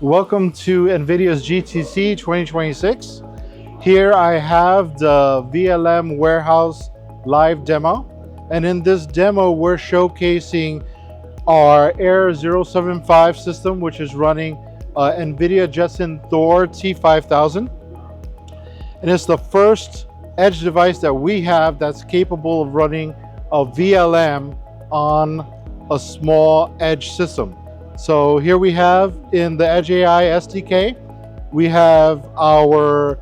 Welcome to NVIDIA's GTC 2026. Here I have the VLM warehouse live demo. And in this demo, we're showcasing our AIR-075 system, which is running NVIDIA Jetson Thor T5000. And it's the first edge device that we have that's capable of running a VLM on a small edge system. So here we have in the Edge AI SDK, we have our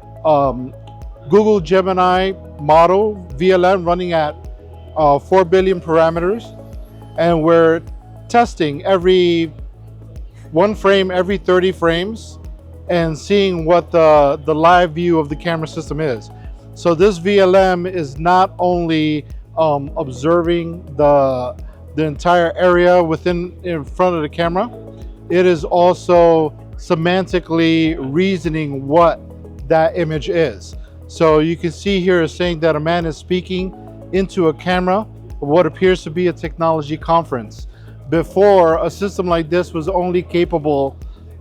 Google Gemini model VLM running at 4 billion parameters. And we're testing every one frame every 30 frames and seeing what the live view of the camera system is. So this VLM is not only observing the entire area in front of the camera, it is also semantically reasoning what that image is. So you can see here is saying that a man is speaking into a camera of what appears to be a technology conference. Before, a system like this was only capable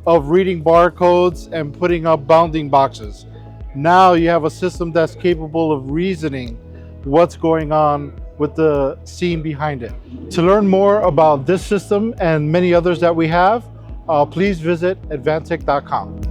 of reading barcodes and putting up bounding boxes. Now you have a system that's capable of reasoning what's going on with the scene behind it. To learn more about this system and many others that we have, please visit advantech.com.